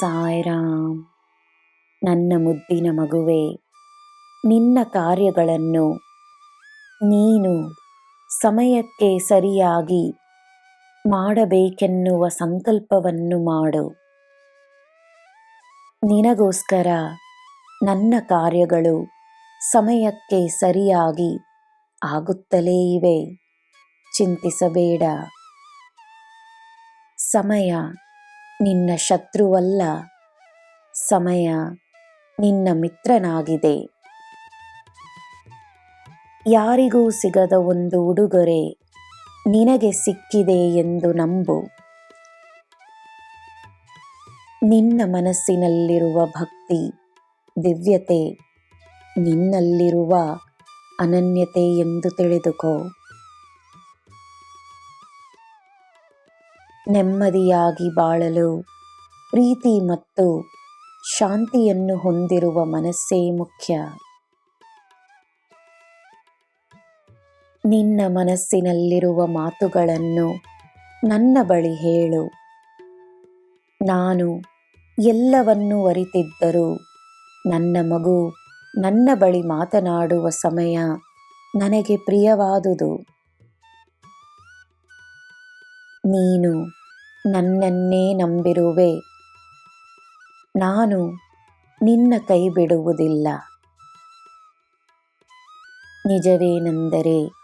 ಸಾಯಿರಾಮ್. ನನ್ನ ಮುದ್ದಿನ ಮಗುವೆ, ನಿನ್ನ ಕಾರ್ಯಗಳನ್ನು ನೀನು ಸಮಯಕ್ಕೆ ಸರಿಯಾಗಿ ಮಾಡಬೇಕೆನ್ನುವ ಸಂಕಲ್ಪವನ್ನು ಮಾಡು. ನಿನಗೋಸ್ಕರ ನನ್ನ ಕಾರ್ಯಗಳು ಸಮಯಕ್ಕೆ ಸರಿಯಾಗಿ ಆಗುತ್ತಲೇ ಇವೆ. ಚಿಂತಿಸಬೇಡ. ಸಮಯ ನಿನ್ನ ಶತ್ರುವಲ್ಲ, ಸಮಯ ನಿನ್ನ ಮಿತ್ರನಾಗಿದೆ. ಯಾರಿಗೂ ಸಿಗದ ಒಂದು ಉಡುಗೊರೆ ನಿನಗೆ ಸಿಕ್ಕಿದೆ ಎಂದು ನಂಬು. ನಿನ್ನ ಮನಸ್ಸಿನಲ್ಲಿರುವ ಭಕ್ತಿ, ದಿವ್ಯತೆ ನಿನ್ನಲ್ಲಿರುವ ಅನನ್ಯತೆ ಎಂದು ತಿಳಿದುಕೋ. ನೆಮ್ಮದಿಯಾಗಿ ಬಾಳಲು ಪ್ರೀತಿ ಮತ್ತು ಶಾಂತಿಯನ್ನು ಹೊಂದಿರುವ ಮನಸ್ಸೇ ಮುಖ್ಯ. ನಿನ್ನ ಮನಸ್ಸಿನಲ್ಲಿರುವ ಮಾತುಗಳನ್ನು ನನ್ನ ಬಳಿ ಹೇಳು. ನಾನು ಎಲ್ಲವನ್ನೂ ಅರಿತಿದ್ದರೂ ನನ್ನ ಮಗು ನನ್ನ ಬಳಿ ಮಾತನಾಡುವ ಸಮಯ ನನಗೆ ಪ್ರಿಯವಾದುದು. ನೀನು ನನ್ನನ್ನೇ ನಂಬಿರುವೆ. ನಾನು ನಿನ್ನ ಕೈ ಬಿಡುವುದಿಲ್ಲ. ನಿಜವೇನೆಂದರೆ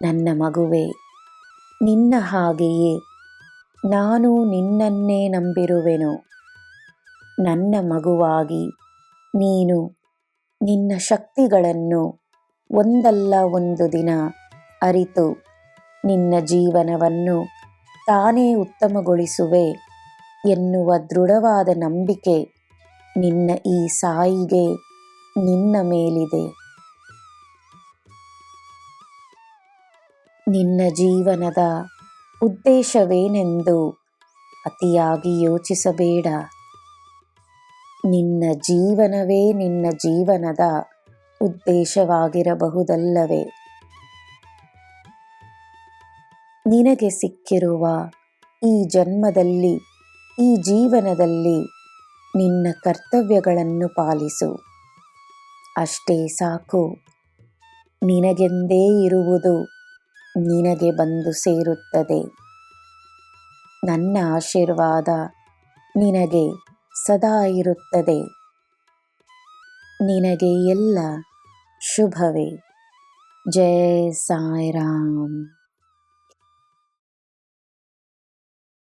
ನನ್ನ ಮಗುವೆ, ನಿನ್ನ ಹಾಗೆಯೇ ನಾನು ನಿನ್ನನ್ನೇ ನಂಬಿರುವೆನು. ನನ್ನ ಮಗುವಾಗಿ ನೀನು ನಿನ್ನ ಶಕ್ತಿಗಳನ್ನು ಒಂದಲ್ಲ ಒಂದು ದಿನ ಅರಿತು ನಿನ್ನ ಜೀವನವನ್ನು ತಾನೇ ಉತ್ತಮಗೊಳಿಸುವೆ ಎನ್ನುವ ದೃಢವಾದ ನಂಬಿಕೆ ನಿನ್ನ ಈ ಸಾಯಿಗೆ ನಿನ್ನ ಮೇಲಿದೆ. ನಿನ್ನ ಜೀವನದ ಉದ್ದೇಶವೇನೆಂದು ಅತಿಯಾಗಿ ಯೋಚಿಸಬೇಡ. ನಿನ್ನ ಜೀವನವೇ ನಿನ್ನ ಜೀವನದ ಉದ್ದೇಶವಾಗಿರಬಹುದಲ್ಲವೇ? ನಿನಗೆ ಸಿಕ್ಕಿರುವ ಈ ಜನ್ಮದಲ್ಲಿ, ಈ ಜೀವನದಲ್ಲಿ ನಿನ್ನ ಕರ್ತವ್ಯಗಳನ್ನು ಪಾಲಿಸು. ಅಷ್ಟೇ ಸಾಕು. ನಿನಗೆಂದೇ ಇರುವುದು ನಿನಗೆ ಬಂದು ಸೇರುತ್ತದೆ. ನನ್ನ ಆಶೀರ್ವಾದ ನಿನಗೆ ಸದಾ ಇರುತ್ತದೆ. ನಿನಗೆ ಎಲ್ಲ ಶುಭವೇ. ಜೈ ಸಾಯಿರಾಮ್.